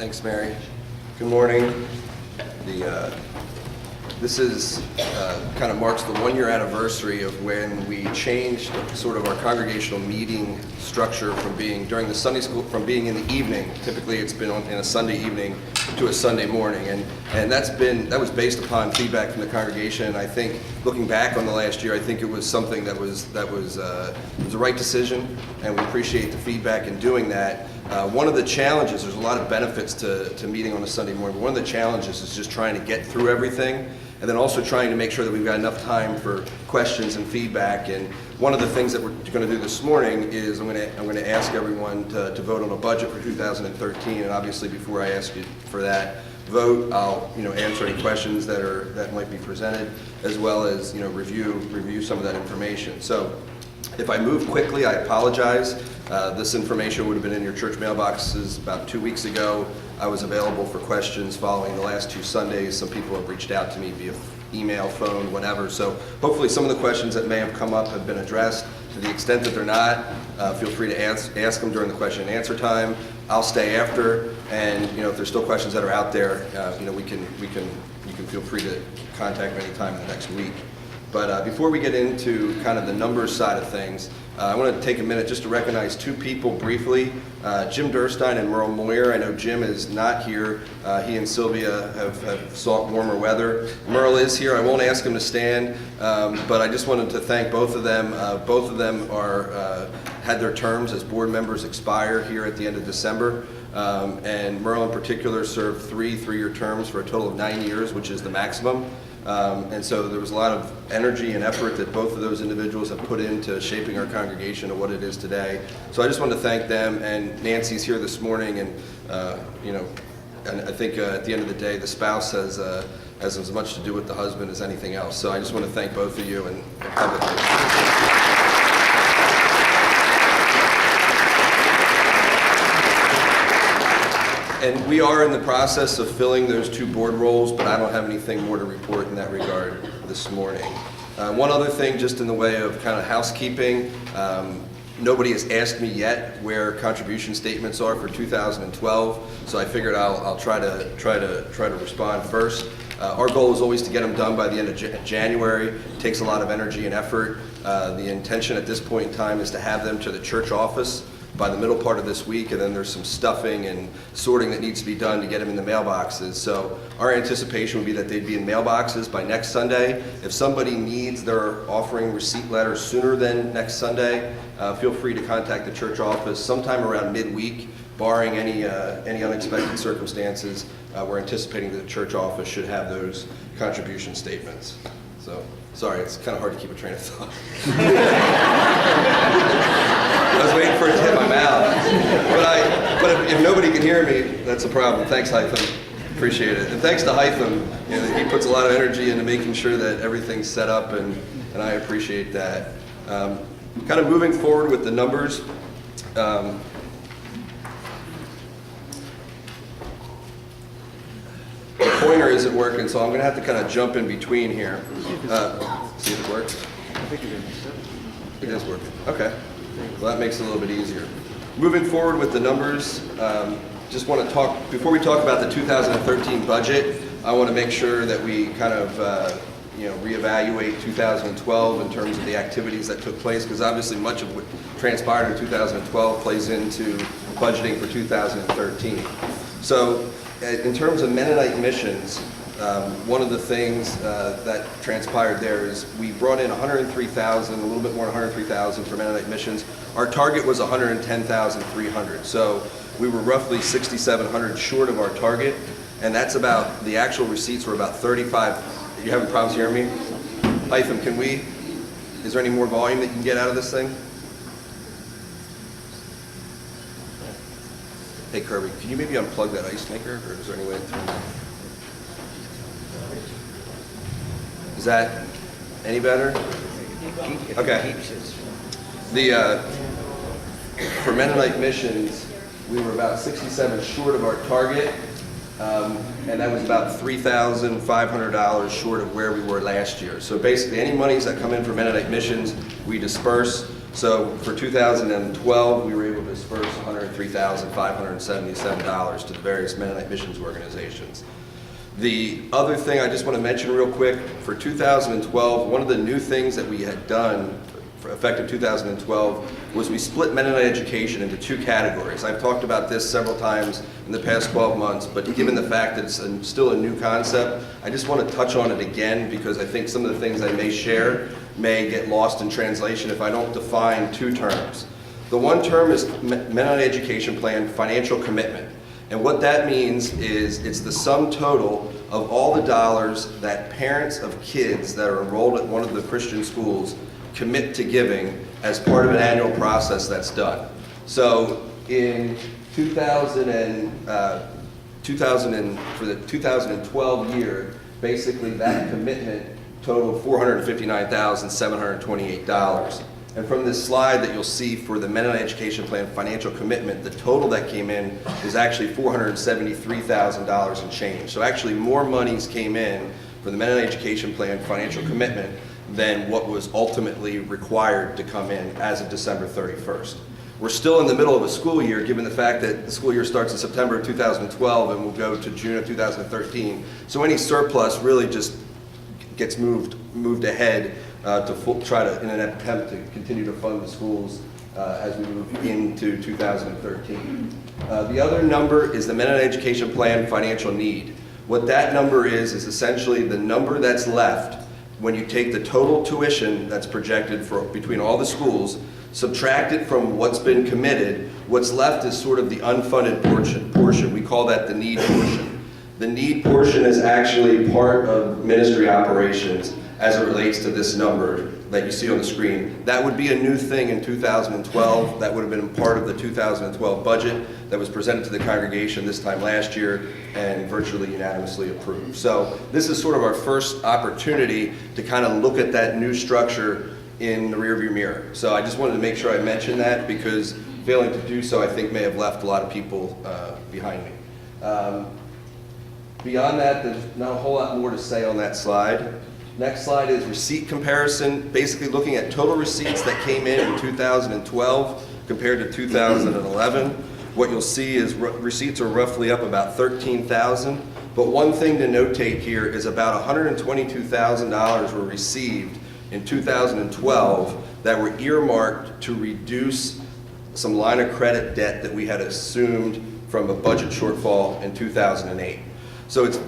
Thanks, Mary. Good morning. This is kind of marks the one-year anniversary of when we changed sort of our congregational meeting structure from being during the Sunday school, from being in the evening. Typically, it's been in a Sunday evening to a Sunday morning, and that was based upon feedback from the congregation. I think looking back on the last year, I think it was something that was the right decision, and we appreciate the feedback in doing that. One of the challenges, there's a lot of benefits to meeting on a Sunday morning, but one of the challenges is just trying to get through everything, and then also trying to make sure that we've got enough time for questions and feedback. And one of the things that we're going to do this morning is I'm going to ask everyone to vote on a budget for 2013. And obviously, before I ask you for that vote, I'll answer any questions that might be presented, as well as review some of that information. So if I move quickly, I apologize. This information would have been in your church mailboxes about 2 weeks ago. I was available for questions following the last 2 Sundays. Some people have reached out to me via email, phone, whatever. So hopefully some of the questions that may have come up have been addressed. To the extent that they're not, feel free to ask them during the question and answer time. I'll stay after, and if there's still questions that are out there, you can feel free to contact me anytime in the next week. But before we get into kind of the numbers side of things, I want to take a minute just to recognize 2 people briefly. Jim Durstein and Merle Moyer. I know Jim is not here. He and Sylvia have sought warmer weather. Merle is here. I won't ask him to stand, but I just wanted to thank both of them. Both of them had their terms as board members expire here at the end of December. And Merle in particular served 3 3-year terms for a total of 9 years, which is the maximum. And so there was a lot of energy and effort that both of those individuals have put into shaping our congregation to what it is today. So I just wanted to thank them. And Nancy's here this morning, and and I think at the end of the day, the spouse has as much to do with the husband as anything else. So I just want to thank both of you and publicly. And we are in the process of filling those 2 board roles, but I don't have anything more to report in that regard this morning. One other thing, just in the way of kind of housekeeping, nobody has asked me yet where contribution statements are for 2012, so I figured I'll try to respond first. Our goal is always to get them done by the end of January. It takes a lot of energy and effort. The intention at this point in time is to have them to the church office by the middle part of this week, and then there's some stuffing and sorting that needs to be done to get them in the mailboxes. So our anticipation would be that they'd be in mailboxes by next Sunday. If somebody needs their offering receipt letter sooner than next Sunday, feel free to contact the church office sometime around midweek, barring any unexpected circumstances. We're anticipating that the church office should have those contribution statements. So, sorry, it's kind of hard to keep a train of thought. I was waiting for it to hit my mouth. But if nobody can hear me, that's a problem. Thanks, Hytham. Appreciate it. And thanks to Hytham. He puts a lot of energy into making sure that everything's set up, and I appreciate that. Kind of moving forward with the numbers. The pointer isn't working, so I'm going to have to kind of jump in between here. See if it works? I think it is working. Okay. Well, that makes it a little bit easier. Moving forward with the numbers, just want to talk, before we talk about the 2013 budget, I want to make sure that we kind of reevaluate 2012 in terms of the activities that took place, because obviously much of what transpired in 2012 plays into budgeting for 2013. So in terms of Mennonite missions, one of the things that transpired there is we brought in $103,000, a little bit more than $103,000 for Mennonite missions. Our target was $110,300, so we were roughly $6,700 short of our target, and that's about, the actual receipts were about 35. Are you having problems hearing me? Hytham, is there any more volume that you can get out of this thing? Hey Kirby, can you maybe unplug that ice maker, or is there any way to turn that? Is that any better? Okay. For Mennonite missions, we were about 67 short of our target, and that was about $3,500 short of where we were last year. So basically, any monies that come in for Mennonite missions, we disperse. So for 2012, we were able to disperse $103,577 to the various Mennonite missions organizations. The other thing I just want to mention real quick, for 2012, one of the new things that we had done for effective 2012 was we split Mennonite education into two categories. I've talked about this several times in the past 12 months, but given the fact that it's still a new concept, I just want to touch on it again because I think some of the things I may share may get lost in translation if I don't define two terms. The one term is Mennonite Education Plan Financial Commitment. And what that means is it's the sum total of all the dollars that parents of kids that are enrolled at one of the Christian schools commit to giving as part of an annual process that's done. So in for the 2012 year, basically that commitment totaled $459,728. And from this slide that you'll see for the Mennonite Education Plan financial commitment, the total that came in is actually $473,000 and change. So actually more monies came in for the Mennonite Education Plan financial commitment than what was ultimately required to come in as of December 31st. We're still in the middle of a school year, given the fact that the school year starts in September of 2012 and will go to June of 2013. So any surplus really just gets moved ahead to try to, in an attempt to continue to fund the schools as we move into 2013. The other number is the Mennonite Education Plan financial need. What that number is essentially the number that's left when you take the total tuition that's projected for between all the schools, subtract it from what's been committed, what's left is sort of the unfunded portion. We call that the need portion. The need portion is actually part of ministry operations as it relates to this number that you see on the screen. That would be a new thing in 2012. That would have been part of the 2012 budget that was presented to the congregation this time last year and virtually unanimously approved. So this is sort of our first opportunity to kind of look at that new structure in the rearview mirror. So I just wanted to make sure I mentioned that because failing to do so I think may have left a lot of people behind me. Beyond that, there's not a whole lot more to say on that slide. Next slide is receipt comparison, basically looking at total receipts that came in 2012 compared to 2011. What you'll see is receipts are roughly up about 13,000, but one thing to notate here is about $122,000 were received in 2012 that were earmarked to reduce some line of credit debt that we had assumed from a budget shortfall in 2008. So it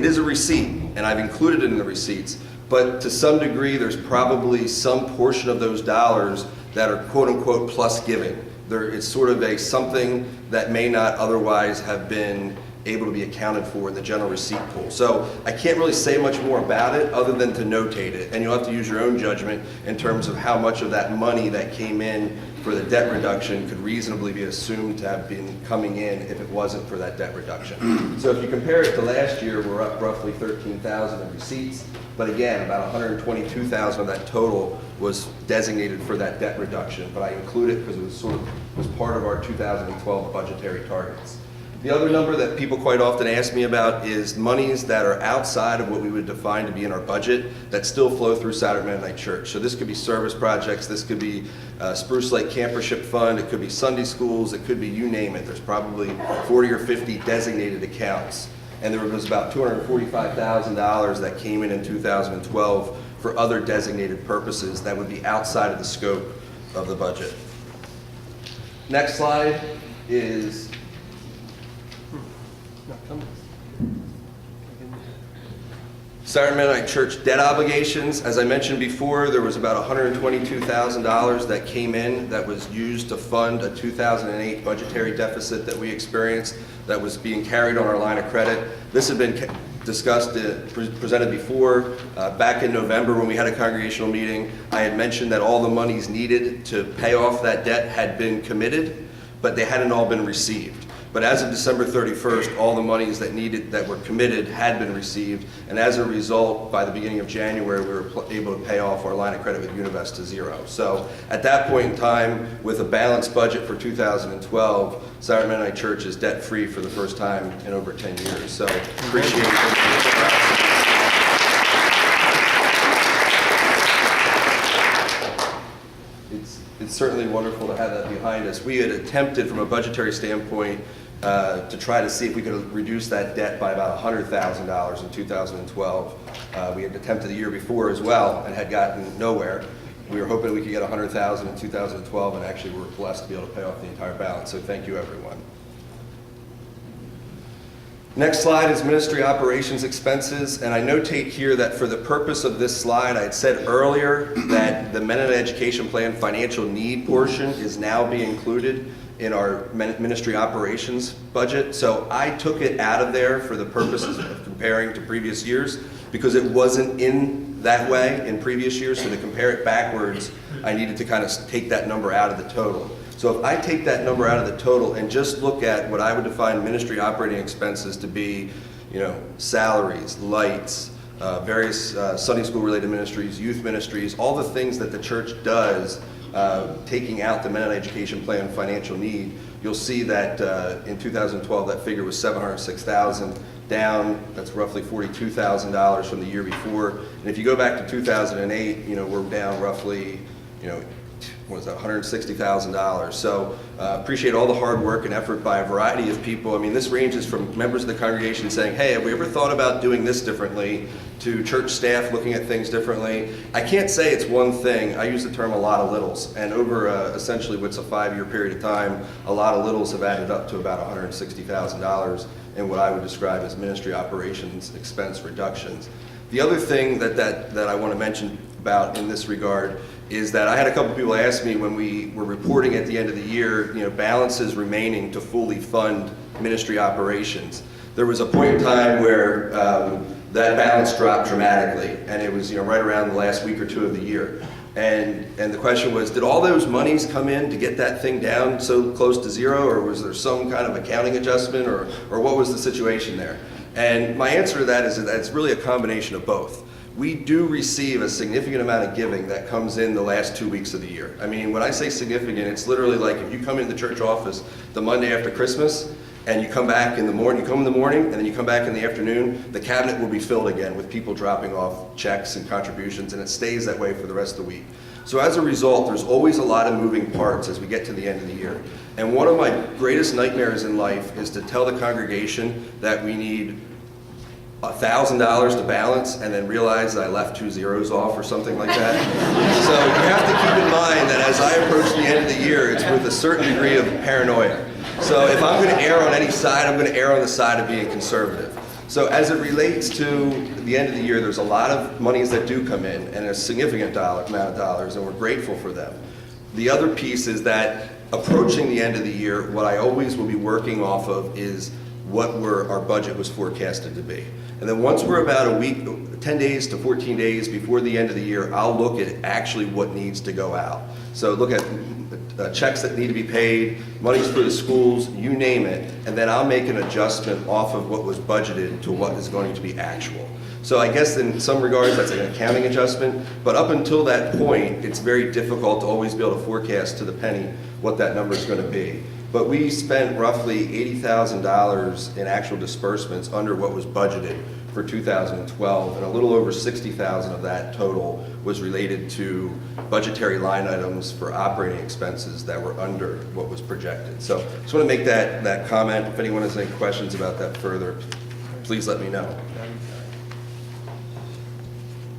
is a receipt, and I've included it in the receipts, but to some degree there's probably some portion of those dollars that are quote-unquote plus giving. It's sort of something that may not otherwise have been able to be accounted for in the general receipt pool. So I can't really say much more about it other than to notate it, and you'll have to use your own judgment in terms of how much of that money that came in for the debt reduction could reasonably be assumed to have been coming in if it wasn't for that debt reduction. So if you compare it to last year, we're up roughly 13,000 in receipts, but again, about 122,000 of that total was designated for that debt reduction, but I include it because it was part of our 2012 budgetary targets. The other number that people quite often ask me about is monies that are outside of what we would define to be in our budget that still flow through Saturday Mennonite Church. So this could be service projects, this could be Spruce Lake Campership Fund, it could be Sunday schools, it could be you name it. There's probably 40 or 50 designated accounts. And there was about $245,000 that came in 2012 for other designated purposes that would be outside of the scope of the budget. Next slide is Saturday Mennonite Church debt obligations. As I mentioned before, there was about $122,000 that came in that was used to fund a 2008 budgetary deficit that we experienced that was being carried on our line of credit. This had been discussed, presented before. Back in November when we had a congregational meeting, I had mentioned that all the monies needed to pay off that debt had been committed, but they hadn't all been received. But as of December 31st, all the monies that were committed had been received, and as a result, by the beginning of January, we were able to pay off our line of credit with Univest to zero. So at that point in time, with a balanced budget for 2012, Saturday Mennonite Church is debt-free for the first time in over 10 years. So appreciate it. certainly wonderful to have that behind us. We had attempted from a budgetary standpoint to try to see if we could reduce that debt by about $100,000 in 2012. We had attempted the year before as well and had gotten nowhere. We were hoping we could get $100,000 in 2012, and actually we were blessed to be able to pay off the entire balance, so thank you everyone. Next slide is ministry operations expenses, and I notate here that for the purpose of this slide, I had said earlier that the Mennonite Education Plan financial need portion is now being included in our ministry operations budget. So I took it out of there for the purposes of comparing to previous years because it wasn't in that way in previous years. So to compare it backwards, I needed to kind of take that number out of the total. So if I take that number out of the total and just look at what I would define ministry operating expenses to be, salaries, lights, various Sunday school related ministries, youth ministries, all the things that the church does, taking out the Mennonite Education Plan financial need, you'll see that in 2012 that figure was $706,000 down. That's roughly $42,000 from the year before. And if you go back to 2008, we're down roughly, what is that, $160,000. So appreciate all the hard work and effort by a variety of people. I mean, this ranges from members of the congregation saying, hey, have we ever thought about doing this differently, to church staff looking at things differently. I can't say it's one thing. I use the term a lot of littles. And over essentially what's a 5-year period of time, a lot of littles have added up to about $160,000 in what I would describe as ministry operations expense reductions. The other thing that I want to mention about in this regard is that I had a couple people ask me when we were reporting at the end of the year, balances remaining to fully fund ministry operations. There was a point in time where that balance dropped dramatically, and it was right around the last week or two of the year. And the question was, did all those monies come in to get that thing down so close to zero, or was there some kind of accounting adjustment, or what was the situation there? And my answer to that is that it's really a combination of both. We do receive a significant amount of giving that comes in the last 2 weeks of the year. I mean, when I say significant, it's literally like if you come into the church office the Monday after Christmas, and you come back in the morning, and then you come back in the afternoon, the cabinet will be filled again with people dropping off checks and contributions, and it stays that way for the rest of the week. So as a result, there's always a lot of moving parts as we get to the end of the year. And one of my greatest nightmares in life is to tell the congregation that we need $1,000 to balance and then realize that I left 2 zeros off or something like that. So you have to keep in mind that as I approach the end of the year, it's with a certain degree of paranoia. So if I'm going to err on any side, I'm going to err on the side of being conservative. So as it relates to the end of the year, there's a lot of monies that do come in, and a significant amount of dollars, and we're grateful for them. The other piece is that approaching the end of the year, what I always will be working off of is what our budget was forecasted to be. And then once we're about a week, 10 days to 14 days before the end of the year, I'll look at actually what needs to go out. So look at checks that need to be paid, monies for the schools, you name it, and then I'll make an adjustment off of what was budgeted to what is going to be actual. So I guess in some regards that's an accounting adjustment, but up until that point, it's very difficult to always be able to forecast to the penny what that number is going to be. But we spent roughly $80,000 in actual disbursements under what was budgeted for 2012, and a little over $60,000 of that total was related to budgetary line items for operating expenses that were under what was projected. So I just want to make that comment. If anyone has any questions about that further, please let me know.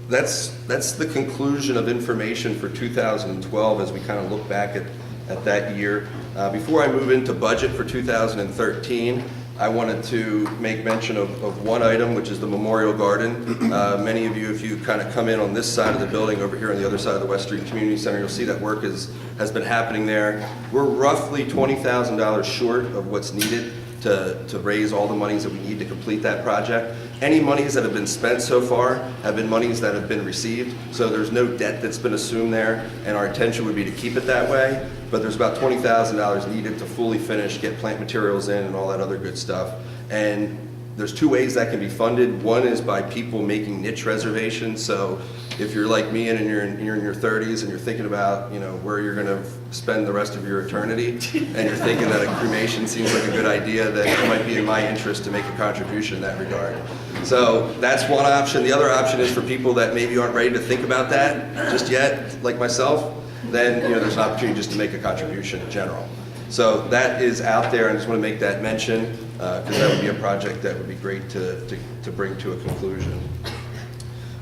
That's the conclusion of information for 2012 as we kind of look back at that year. Before I move into budget for 2013, I wanted to make mention of one item, which is the Memorial Garden. Many of you, if you kind of come in on this side of the building over here on the other side of the West Street Community Center, you'll see that work has been happening there. We're roughly $20,000 short of what's needed to raise all the monies that we need to complete that project. Any monies that have been spent so far have been monies that have been received, so there's no debt that's been assumed there, and our intention would be to keep it that way, but there's about $20,000 needed to fully finish, get plant materials in and all that other good stuff. And there's 2 ways that can be funded. One is by people making niche reservations. So if you're like me and you're in your 30s and you're thinking about where you're going to spend the rest of your eternity, and you're thinking that a cremation seems like a good idea, then it might be in my interest to make a contribution in that regard. So that's one option. The other option is for people that maybe aren't ready to think about that just yet, like myself. then there's an opportunity just to make a contribution in general. So that is out there. I just want to make that mention because that would be a project that would be great to bring to a conclusion.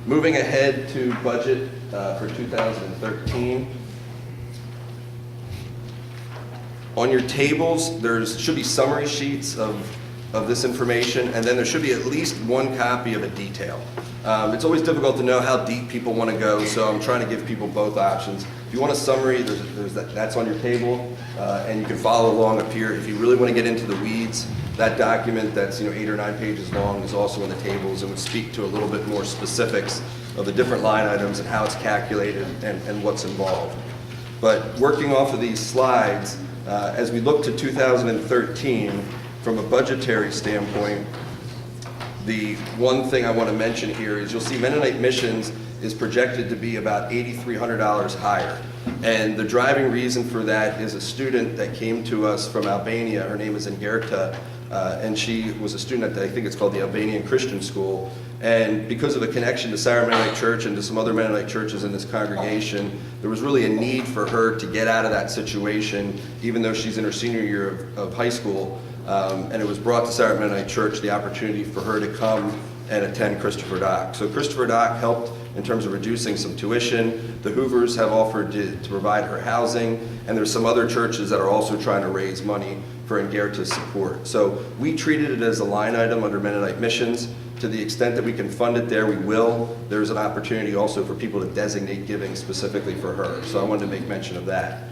Moving ahead to budget for 2013. On your tables, there should be summary sheets of this information, and then there should be at least one copy of a detail. It's always difficult to know how deep people want to go, so I'm trying to give people both options. If you want a summary, that's on your table, and you can follow along up here. If you really want to get into the weeds, that document that's 8 or 9 pages long is also in the tables and would speak to a little bit more specifics of the different line items and how it's calculated and what's involved. But working off of these slides, as we look to 2013, from a budgetary standpoint, the one thing I want to mention here is you'll see Mennonite Missions is projected to be about $8,300 higher. And the driving reason for that is a student that came to us from Albania. Her name is Ingerta, and she was a student at, I think it's called the Albanian Christian School. And because of a connection to Sarah Mennonite Church and to some other Mennonite churches in this congregation, there was really a need for her to get out of that situation, even though she's in her senior year of high school. And it was brought to Sarah Mennonite Church the opportunity for her to come and attend Christopher Dock. So Christopher Dock helped in terms of reducing some tuition. The Hoovers have offered to provide her housing, and there's some other churches that are also trying to raise money for Ingerta's support. So we treated it as a line item under Mennonite Missions. To the extent that we can fund it there, we will. There's an opportunity also for people to designate giving specifically for her. So I wanted to make mention of that.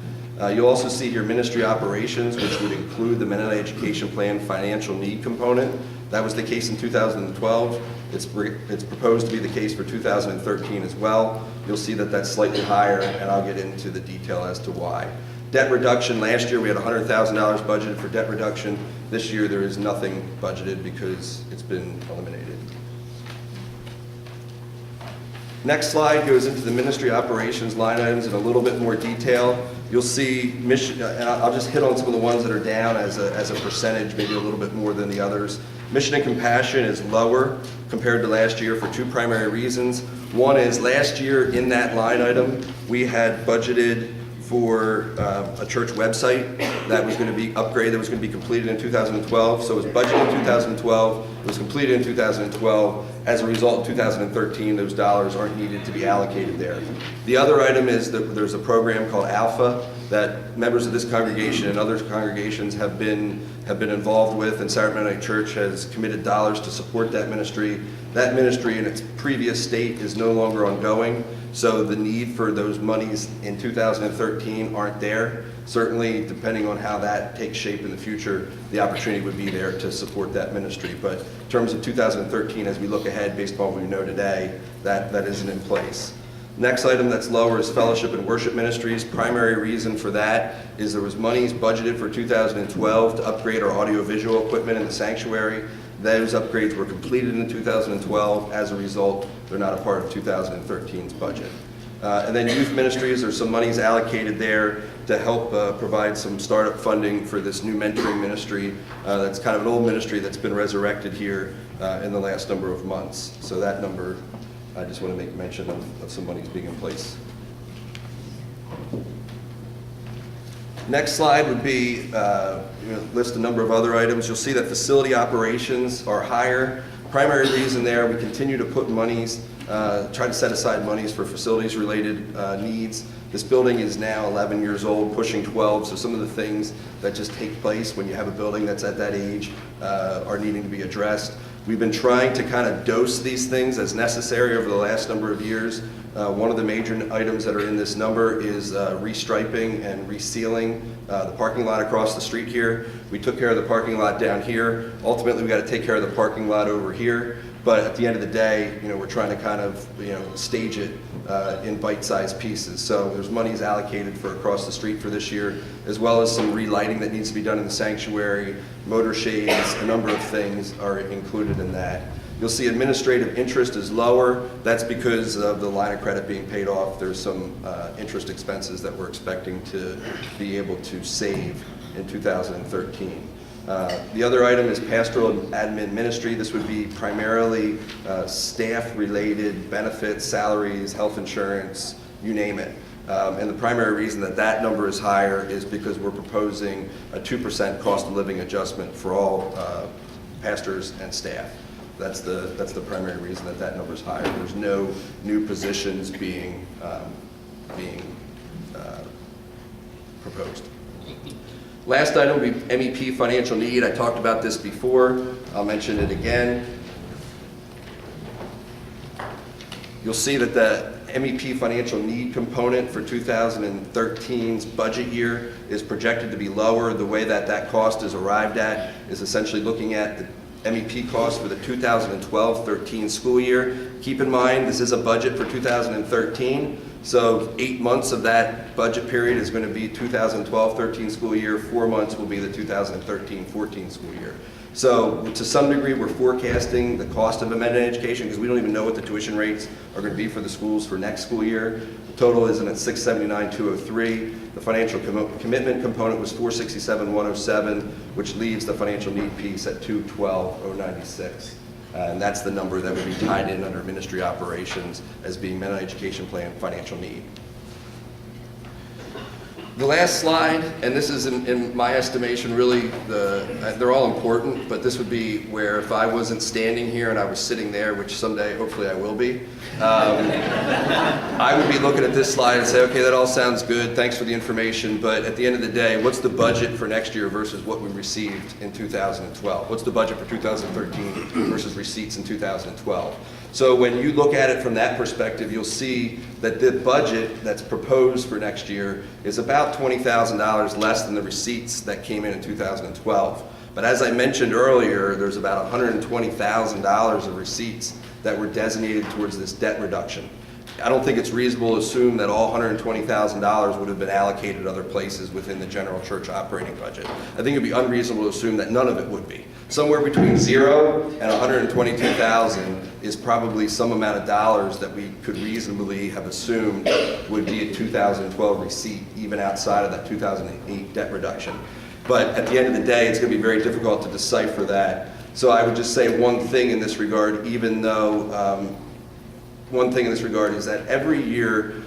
You'll also see here ministry operations, which would include the Mennonite Education Plan financial need component. That was the case in 2012. It's proposed to be the case for 2013 as well. You'll see that that's slightly higher, and I'll get into the detail as to why. Debt reduction, last year we had $100,000 budgeted for debt reduction. This year there is nothing budgeted because it's been eliminated. Next slide goes into the ministry operations line items in a little bit more detail. You'll see mission, and I'll just hit on some of the ones that are down as a percentage, maybe a little bit more than the others. Mission and compassion is lower compared to last year for two primary reasons. One is last year in that line item, we had budgeted for a church website that was going to be upgraded, that was going to be completed in 2012. So it was budgeted in 2012, it was completed in 2012. As a result, in 2013, those dollars aren't needed to be allocated there. The other item is that there's a program called Alpha that members of this congregation and other congregations have been involved with, and Sarah Mennonite Church has committed dollars to support that ministry. That ministry in its previous state is no longer ongoing, so the need for those monies in 2013 aren't there. Certainly, depending on how that takes shape in the future, the opportunity would be there to support that ministry. But in terms of 2013, as we look ahead, based upon what we know today, that isn't in place. Next item that's lower is fellowship and worship ministries. Primary reason for that is there was monies budgeted for 2012 to upgrade our audiovisual equipment in the sanctuary. Those upgrades were completed in 2012. As a result, they're not a part of 2013's budget. And then youth ministries, there's some monies allocated there to help provide some startup funding for this new mentoring ministry. That's kind of an old ministry that's been resurrected here in the last number of months. So that number, I just want to make mention of some monies being in place. Next slide would be list a number of other items. You'll see that facility operations are higher. Primary reason there, we continue to put monies, try to set aside monies for facilities related needs. This building is now 11 years old, pushing 12, so some of the things that just take place when you have a building that's at that age are needing to be addressed. We've been trying to kind of dose these things as necessary over the last number of years. One of the major items that are in this number is restriping and resealing the parking lot across the street here. We took care of the parking lot down here. Ultimately, we got to take care of the parking lot over here. But at the end of the day, we're trying to kind of, stage it in bite-sized pieces. So there's monies allocated for across the street for this year, as well as some relighting that needs to be done in the sanctuary, motor shades, a number of things are included in that. You'll see administrative interest is lower. That's because of the line of credit being paid off. There's some interest expenses that we're expecting to be able to save in 2013. The other item is pastoral and admin ministry. This would be primarily staff-related benefits, salaries, health insurance, you name it. And the primary reason that that number is higher is because we're proposing a 2% cost of living adjustment for all pastors and staff. That's the primary reason that that number is higher. There's no new positions being proposed. Last item will be MEP financial need. I talked about this before. I'll mention it again. You'll see that the MEP financial need component for 2013's budget year is projected to be lower. The way that that cost is arrived at is essentially looking at the MEP cost for the 2012-13 school year. Keep in mind, this is a budget for 2013, so 8 months of that budget period is going to be 2012-13 school year, 4 months will be the 2013-14 school year. So to some degree, we're forecasting the cost of amended education because we don't even know what the tuition rates are going to be for the schools for next school year. The total is in at $679,203. The financial commitment component was $467,107, which leaves the financial need piece at $212,096. And that's the number that would be tied in under ministry operations as being Mennonite Education Plan financial need. The last slide, and this is in my estimation really, they're all important, but this would be where if I wasn't standing here and I was sitting there, which someday hopefully I will be, I would be looking at this slide and say, okay, that all sounds good, thanks for the information, but at the end of the day, what's the budget for next year versus what we received in 2012? What's the budget for 2013 versus receipts in 2012? So when you look at it from that perspective, you'll see that the budget that's proposed for next year is about $20,000 less than the receipts that came in 2012. But as I mentioned earlier, there's about $120,000 of receipts that were designated towards this debt reduction. I don't think it's reasonable to assume that all $120,000 would have been allocated other places within the general church operating budget. I think it'd be unreasonable to assume that none of it would be. Somewhere between 0 and $122,000 is probably some amount of dollars that we could reasonably have assumed would be a 2012 receipt, even outside of that 2008 debt reduction. But at the end of the day, it's going to be very difficult to decipher that. So I would just say one thing in this regard, even though one thing in this regard is that every year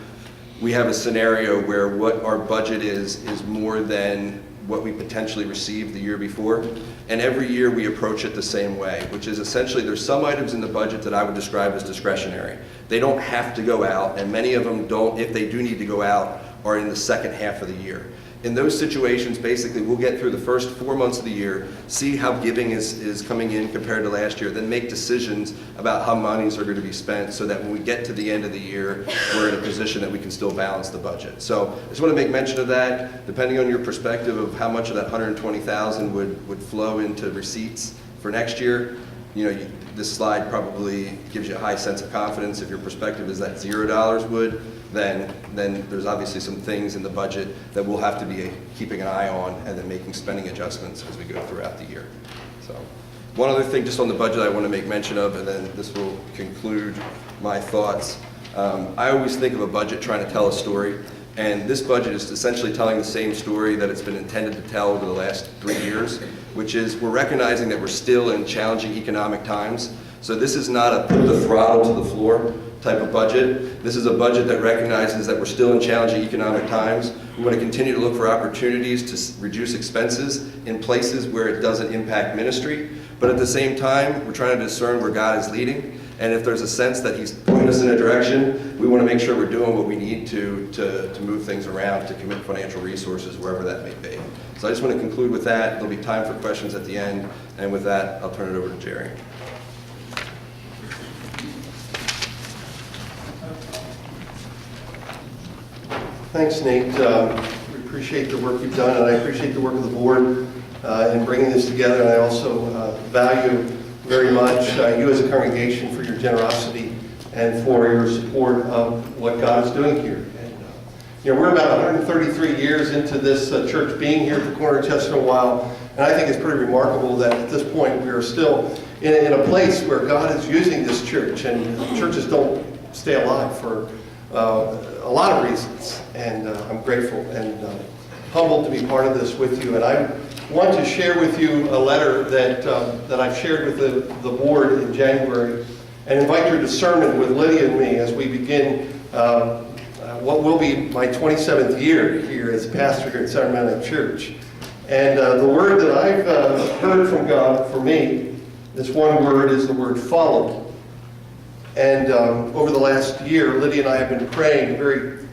we have a scenario where what our budget is more than what we potentially received the year before. And every year we approach it the same way, which is essentially there's some items in the budget that I would describe as discretionary. They don't have to go out, and many of them don't, if they do need to go out, are in the second half of the year. In those situations, basically, we'll get through the first 4 months of the year, see how giving is coming in compared to last year, then make decisions about how monies are going to be spent so that when we get to the end of the year, we're in a position that we can still balance the budget. So I just want to make mention of that. Depending on your perspective of how much of that $120,000 would flow into receipts for next year, this slide probably gives you a high sense of confidence. If your perspective is that $0 would, then there's obviously some things in the budget that we'll have to be keeping an eye on and then making spending adjustments as we go throughout the year. So one other thing just on the budget I want to make mention of, and then this will conclude my thoughts. I always think of a budget trying to tell a story, and this budget is essentially telling the same story that it's been intended to tell over the last 3 years, which is we're recognizing that we're still in challenging economic times. So this is not a put the throttle to the floor type of budget. This is a budget that recognizes that we're still in challenging economic times. We want to continue to look for opportunities to reduce expenses in places where it doesn't impact ministry. But at the same time, we're trying to discern where God is leading. And if there's a sense that He's pointing us in a direction, we want to make sure we're doing what we need to move things around, to commit financial resources wherever that may be. So I just want to conclude with that. There'll be time for questions at the end. And with that, I'll turn it over to Jerry. Thanks, Nate. We appreciate the work you've done, and I appreciate the work of the board in bringing this together. And I also value very much you as a congregation for your generosity and for your support of what God is doing here. And we're about 133 years into this church being here at the corner of Chester a while, and I think it's pretty remarkable that at this point we are still in a place where God is using this church, and churches don't stay alive for a lot of reasons, and I'm grateful and humbled to be part of this with you. And I want to share with you a letter that I've shared with the board in January, and invite your discernment with Lydia and me as we begin what will be my 27th year here as pastor here at Southern Mennonite Church. And the word that I've heard from God for me, this one word, is the word follow. And over the last year, Lydia and I have been praying very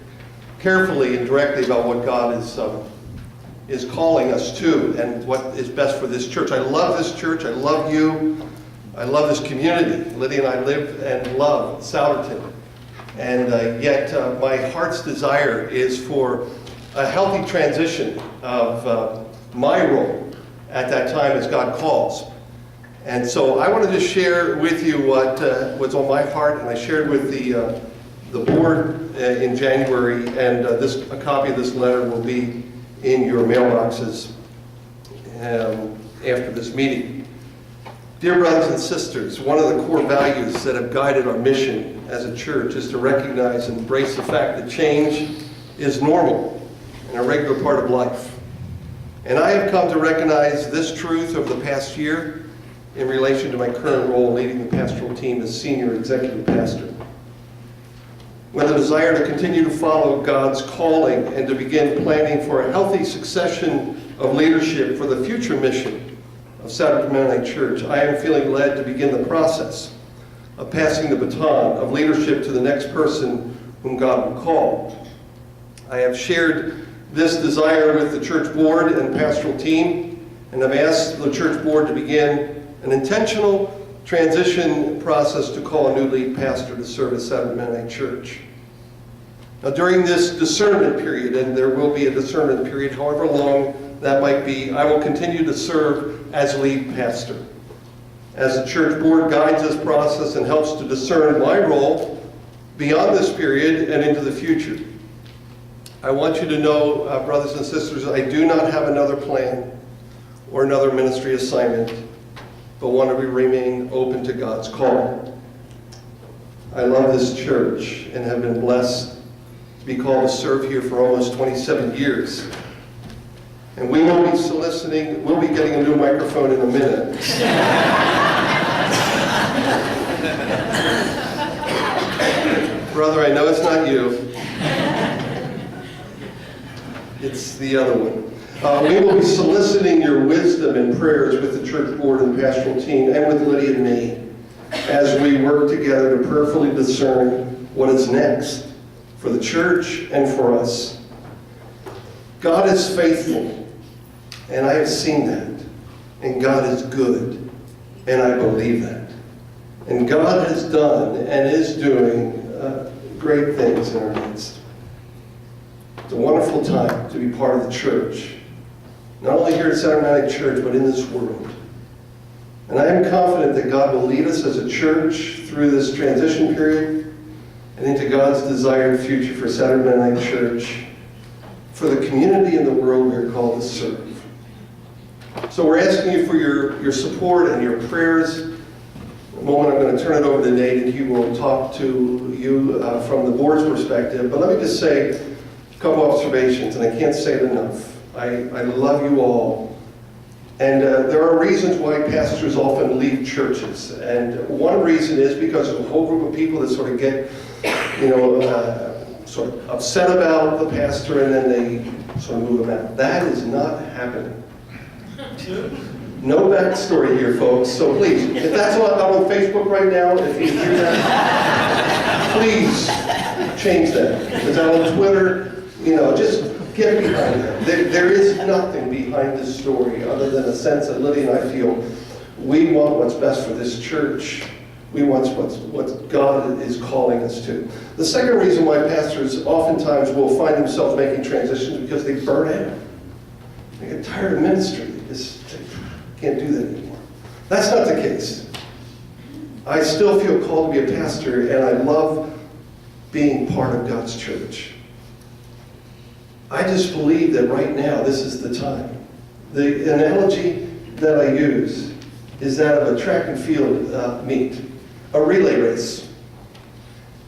carefully and directly about what God is calling us to and what is best for this church. I love this church. I love you. I love this community. Lydia and I live and love Souderton. And yet my heart's desire is for a healthy transition of my role at that time as God calls. And so I wanted to share with you what was on my heart, and I shared with the board in January, and a copy of this letter will be in your mailboxes after this meeting. Dear brothers and sisters, one of the core values that have guided our mission as a church is to recognize and embrace the fact that change is normal and a regular part of life. And I have come to recognize this truth over the past year in relation to my current role leading the pastoral team as senior executive pastor. With a desire to continue to follow God's calling and to begin planning for a healthy succession of leadership for the future mission of Souderton Mennonite Church, I am feeling led to begin the process of passing the baton of leadership to the next person whom God will call. I have shared this desire with the church board and pastoral team, and have asked the church board to begin an intentional transition process to call a new lead pastor to serve at Souderton Mennonite Church. Now, during this discernment period, and there will be a discernment period, however long that might be, I will continue to serve as lead pastor. As the church board guides this process and helps to discern my role beyond this period and into the future. I want you to know, brothers and sisters, I do not have another plan or another ministry assignment, but want to remain open to God's call. I love this church and have been blessed to be called to serve here for almost 27 years. And we will be soliciting, we'll be getting a new microphone in a minute. Brother, I know it's not you. It's the other one. We will be soliciting your wisdom and prayers with the church board and pastoral team and with Lydia and me as we work together to prayerfully discern what is next for the church and for us. God is faithful, and I have seen that. And God is good, and I believe that. And God has done and is doing great things in our midst. It's a wonderful time to be part of the church, not only here at Southern Mennonite Church, but in this world. And I am confident that God will lead us as a church through this transition period and into God's desired future for Southern Mennonite Church, for the community and the world we are called to serve. So we're asking you for your support and your prayers. In a moment I'm going to turn it over to Nate, and he will talk to you from the board's perspective. But let me just say a couple observations, and I can't say it enough. I love you all. And there are reasons why pastors often leave churches. And one reason is because of a whole group of people that sort of get, sort of upset about the pastor, and then they sort of move them out. That is not happening. No backstory here, folks. So please, if that's out on Facebook right now, if you hear that, please change that. If it's out on Twitter, just get behind that. There is nothing behind this story other than a sense that Lydia and I feel we want what's best for this church. We want what God is calling us to. The second reason why pastors oftentimes will find themselves making transitions is because they burn out. They get tired of ministry. They just can't do that anymore. That's not the case. I still feel called to be a pastor, and I love being part of God's church. I just believe that right now, this is the time. The analogy that I use is that of a track and field meet, a relay race.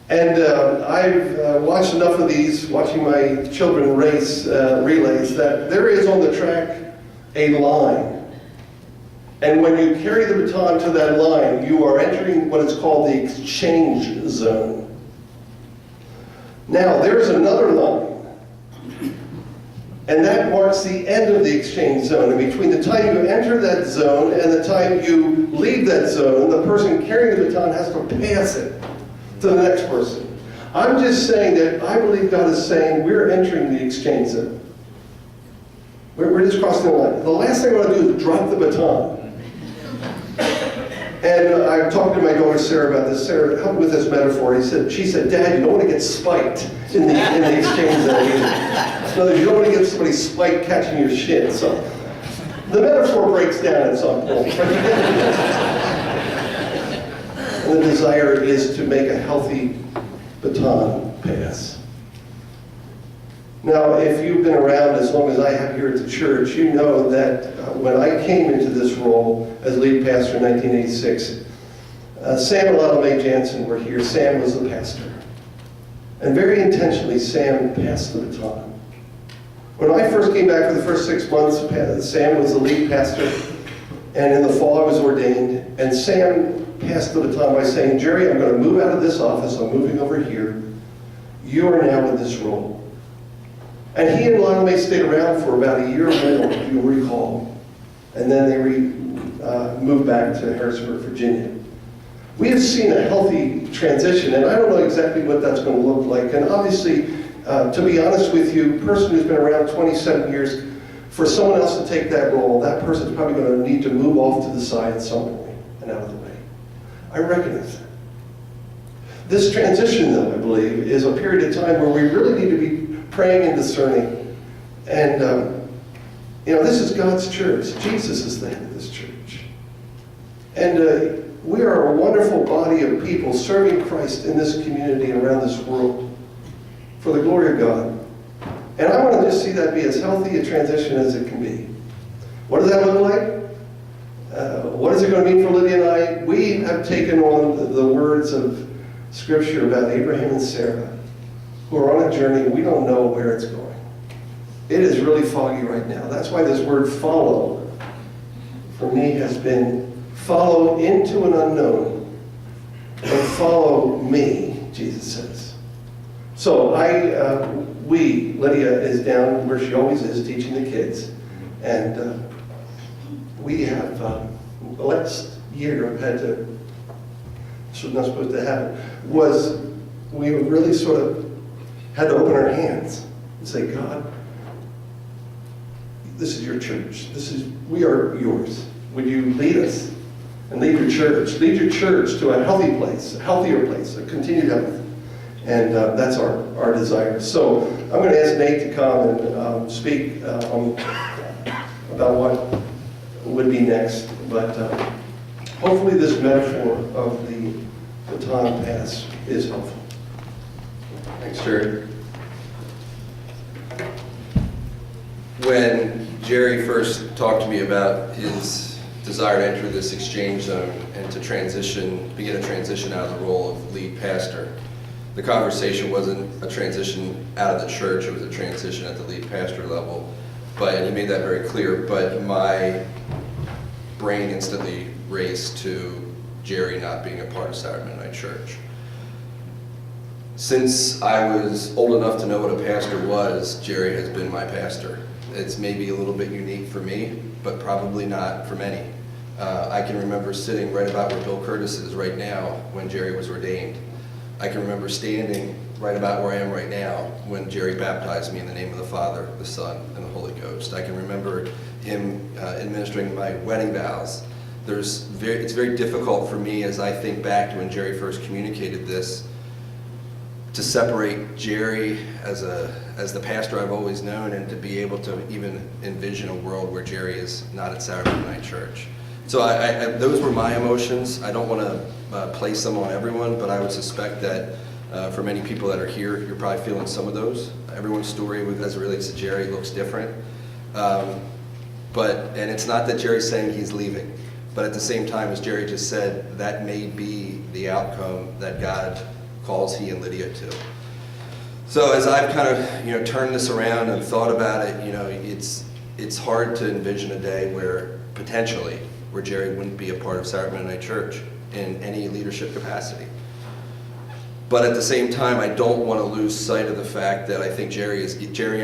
And I've watched enough of these, watching my children race relays, that there is on the track a line. And when you carry the baton to that line, you are entering what is called the exchange zone. Now, there's another line. And that marks the end of the exchange zone. And between the time you enter that zone and the time you leave that zone, the person carrying the baton has to pass it to the next person. I'm just saying that I believe God is saying we're entering the exchange zone. We're just crossing the line. The last thing I want to do is drop the baton. And I talked to my daughter Sarah about this. Sarah helped with this metaphor. She said, Dad, you don't want to get spiked in the exchange zone either. In other words, you don't want to get somebody spiked catching your shit. So the metaphor breaks down at some point. And the desire is to make a healthy baton pass. Now, if you've been around as long as I have here at the church, you know that when I came into this role as lead pastor in 1986, Sam and Lottie Mae Jansen were here. Sam was the pastor. And very intentionally, Sam passed the baton. When I first came back for the first 6 months, Sam was the lead pastor. And in the fall, I was ordained. And Sam passed the baton by saying, Jerry, I'm going to move out of this office. I'm moving over here. You are now in this role. And he and Lottie Mae stayed around for about a year more, if you'll recall. And then they moved back to Harrisburg, Virginia. We have seen a healthy transition, and I don't know exactly what that's going to look like. And obviously, to be honest with you, a person who's been around 27 years, for someone else to take that role, that person's probably going to need to move off to the side at some point and out of the way. I recognize that. This transition, though, I believe, is a period of time where we really need to be praying and discerning. And, this is God's church. Jesus is the head of this church. And we are a wonderful body of people serving Christ in this community and around this world for the glory of God. And I want to just see that be as healthy a transition as it can be. What does that look like? What is it going to mean for Lydia and I? We have taken on the words of Scripture about Abraham and Sarah, who are on a journey. We don't know where it's going. It is really foggy right now. That's why this word follow, for me, has been follow into an unknown and follow me, Jesus says. So Lydia is down where she always is, teaching the kids. And we have, the last year I've had to, this was not supposed to happen, was we really sort of had to open our hands and say, God, this is your church. We are yours. Would you lead us and lead your church? Lead your church to a healthy place, a healthier place, a continued health. And that's our desire. So I'm going to ask Nate to come and speak about what would be next. But hopefully this metaphor of the baton pass is helpful. Thanks, Jerry. When Jerry first talked to me about his desire to enter this exchange zone and to begin a transition out of the role of lead pastor, the conversation wasn't a transition out of the church, it was a transition at the lead pastor level. And he made that very clear, but my brain instantly raced to Jerry not being a part of Saturday Mennonite Church. Since I was old enough to know what a pastor was, Jerry has been my pastor. It's maybe a little bit unique for me, but probably not for many. I can remember sitting right about where Bill Curtis is right now when Jerry was ordained. I can remember standing right about where I am right now when Jerry baptized me in the name of the Father, the Son, and the Holy Ghost. I can remember him administering my wedding vows. It's very difficult for me as I think back to when Jerry first communicated this to separate Jerry as the pastor I've always known and to be able to even envision a world where Jerry is not at Saturday Night Church. So those were my emotions. I don't want to place them on everyone, but I would suspect that for many people that are here, you're probably feeling some of those. Everyone's story as it relates to Jerry looks different. And it's not that Jerry's saying he's leaving, but at the same time, as Jerry just said, that may be the outcome that God calls he and Lydia to. So as I've kind of turned this around and thought about it, it's hard to envision a day where potentially Jerry wouldn't be a part of Saturday Mennonite Church in any leadership capacity. But at the same time, I don't want to lose sight of the fact that I think Jerry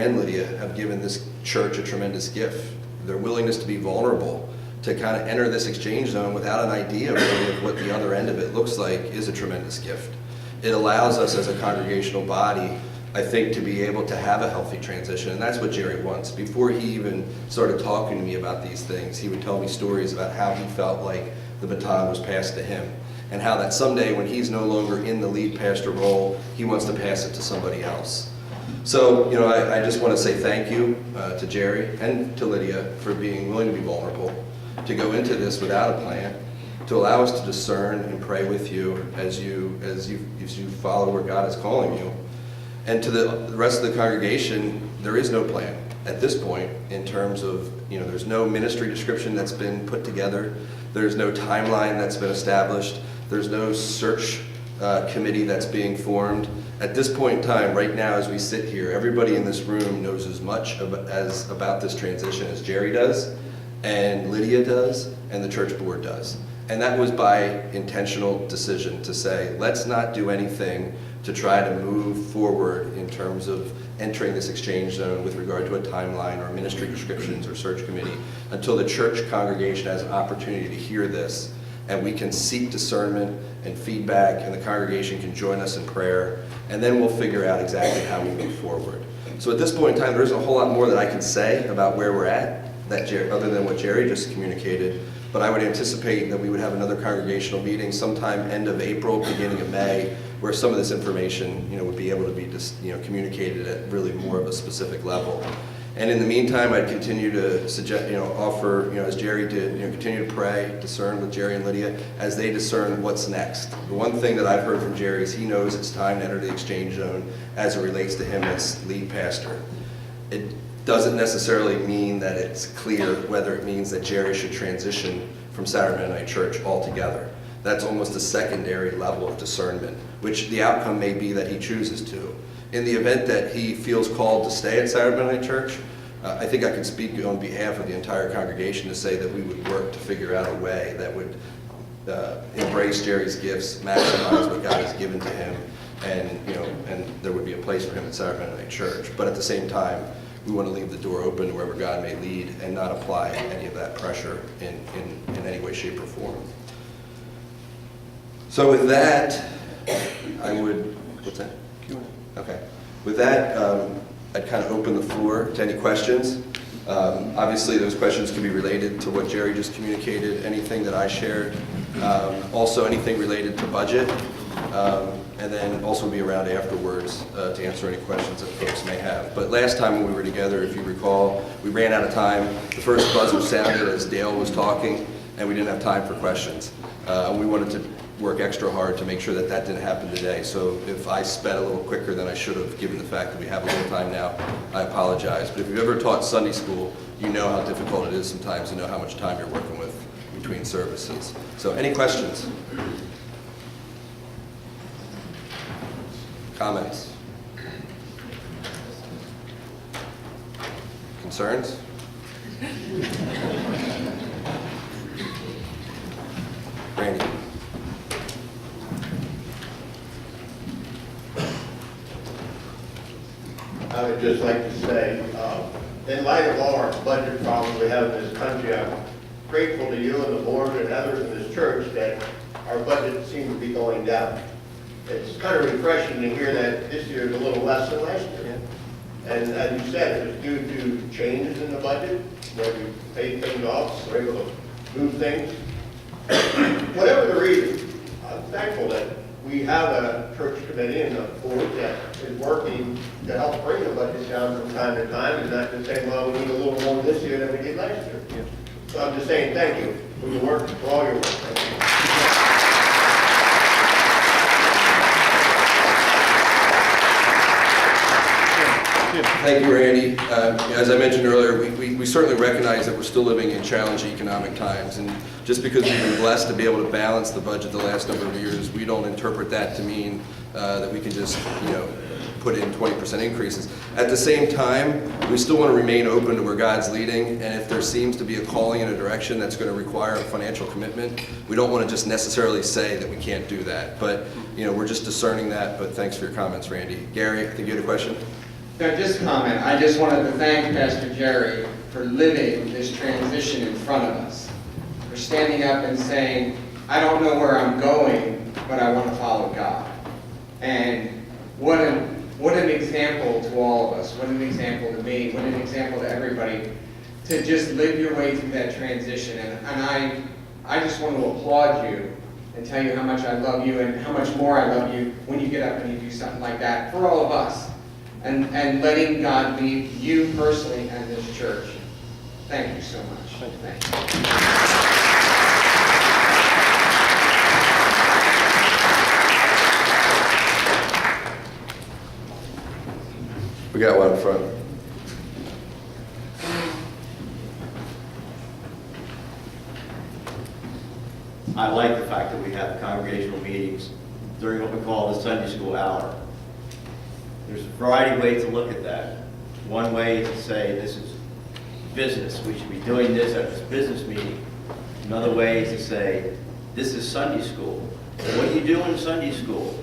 and Lydia have given this church a tremendous gift. Their willingness to be vulnerable, to kind of enter this exchange zone without an idea really of what the other end of it looks like, is a tremendous gift. It allows us as a congregational body, I think, to be able to have a healthy transition, and that's what Jerry wants. Before he even started talking to me about these things, he would tell me stories about how he felt like the baton was passed to him, and how that someday when he's no longer in the lead pastor role, he wants to pass it to somebody else. So, you know, I just want to say thank you to Jerry and to Lydia for being willing to be vulnerable, to go into this without a plan, to allow us to discern and pray with you as you follow where God is calling you. And to the rest of the congregation, there is no plan at this point in terms of, you know, there's no ministry description that's been put together. There's no timeline that's been established. There's no search committee that's being formed. At this point in time, right now as we sit here, everybody in this room knows as much about this transition as Jerry does, and Lydia does, and the church board does. And that was by intentional decision to say, let's not do anything to try to move forward in terms of entering this exchange zone with regard to a timeline or ministry descriptions or search committee until the church congregation has an opportunity to hear this, and we can seek discernment and feedback, and the congregation can join us in prayer, and then we'll figure out exactly how we move forward. So at this point in time, there isn't a whole lot more that I can say about where we're at, other than what Jerry just communicated. But I would anticipate that we would have another congregational meeting sometime end of April, beginning of May, where some of this information, you know, would be able to be communicated at really more of a specific level. And in the meantime, I'd continue to suggest, offer, as Jerry did, continue to pray, discern with Jerry and Lydia as they discern what's next. The one thing that I've heard from Jerry is he knows it's time to enter the exchange zone as it relates to him as lead pastor. It doesn't necessarily mean that it's clear whether it means that Jerry should transition from Saturday Night Church altogether. That's almost a secondary level of discernment, which the outcome may be that he chooses to. In the event that he feels called to stay at Saturday Night Church, I think I can speak on behalf of the entire congregation to say that we would work to figure out a way that would embrace Jerry's gifts, maximize what God has given to him, and there would be a place for him at Saturday Night Church. But at the same time, we want to leave the door open to wherever God may lead and not apply any of that pressure in any way, shape, or form. So with that, I would, what's that? Q&A. Okay. With that, I'd kind of open the floor to any questions. Obviously, those questions could be related to what Jerry just communicated, anything that I shared, also anything related to budget, and then also be around afterwards to answer any questions that folks may have. But last time when we were together, if you recall, we ran out of time. The first buzzer sounded as Dale was talking, and we didn't have time for questions. We wanted to work extra hard to make sure that that didn't happen today. So if I sped a little quicker than I should have, given the fact that we have a little time now, I apologize. But if you've ever taught Sunday school, you know how difficult it is sometimes to know how much time you're working with between services. So any questions? Comments? Concerns? Randy? I would just like to say, in light of all our budget problems we have in this country, I'm grateful to you and the board and others in this church that our budget seems to be going down. It's kind of refreshing to hear that this year is a little less than last year. And as you said, it was due to changes in the budget, where we paid things off, so we're able to move things. Whatever the reason, I'm thankful that we have a church committee and a board that is working to help bring the budget down from time to time, and not just saying, well, we need a little more this year than we did last year. Yeah. So I'm just saying thank you for your work, for all your work. Thank you. Thank you, Randy. As I mentioned earlier, we certainly recognize that we're still living in challenging economic times, and just because we've been blessed to be able to balance the budget the last number of years, we don't interpret that to mean that we can just, put in 20% increases. At the same time, we still want to remain open to where God's leading, and if there seems to be a calling in a direction that's going to require a financial commitment, we don't want to just necessarily say that we can't do that. But, we're just discerning that, but thanks for your comments, Randy. Gary, I think you had a question? No, just a comment. I just wanted to thank Pastor Jerry for living this transition in front of us, for standing up and saying, I don't know where I'm going, but I want to follow God. And what an example to all of us, what an example to me, what an example to everybody, to just live your way through that transition. And I just want to applaud you and tell you how much I love you and how much more I love you when you get up and you do something like that for all of us. And letting God lead you personally and this church. Thank you so much. Thank you. We got one in front. I like the fact that we have congregational meetings during what we call the Sunday school hour. There's a variety of ways to look at that. One way is to say this is business. We should be doing this at this business meeting. Another way is to say this is Sunday school. What do you do in Sunday school?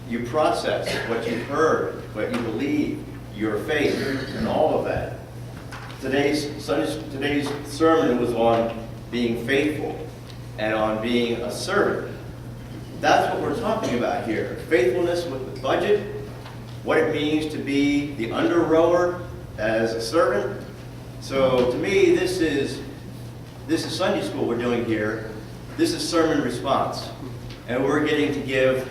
You process what you've heard, what you believe, your faith, and all of that. Today's sermon was on being faithful and on being a servant. That's what we're talking about here. Faithfulness with the budget, what it means to be the under rower as a servant. So to me, this is Sunday school we're doing here. This is sermon response. And we're getting to give,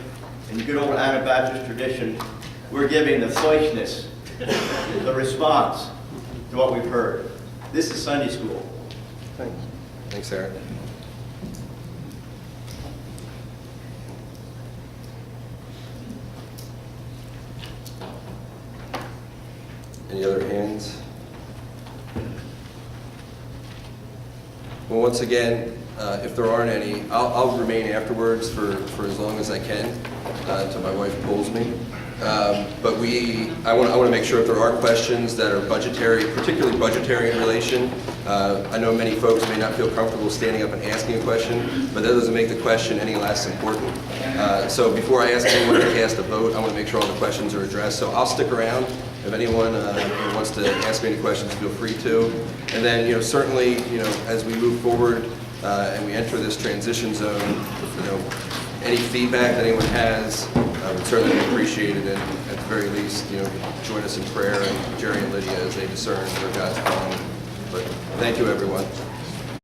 in good old Anabaptist tradition, we're giving the fleishness, the response to what we've heard. This is Sunday school. Thanks. Thanks, Aaron. Any other hands? Well, once again, if there aren't any, I'll remain afterwards for as long as I can, until my wife pulls me. But I want to make sure if there are questions that are budgetary, particularly budgetary in relation. I know many folks may not feel comfortable standing up and asking a question, but that doesn't make the question any less important. So before I ask anyone to cast a vote, I want to make sure all the questions are addressed. So I'll stick around. If anyone wants to ask me any questions, feel free to. And then, certainly, as we move forward and we enter this transition zone, any feedback that anyone has would certainly be appreciated. And at the very least, join us in prayer and Jerry and Lydia as they discern where God's calling. But thank you, everyone.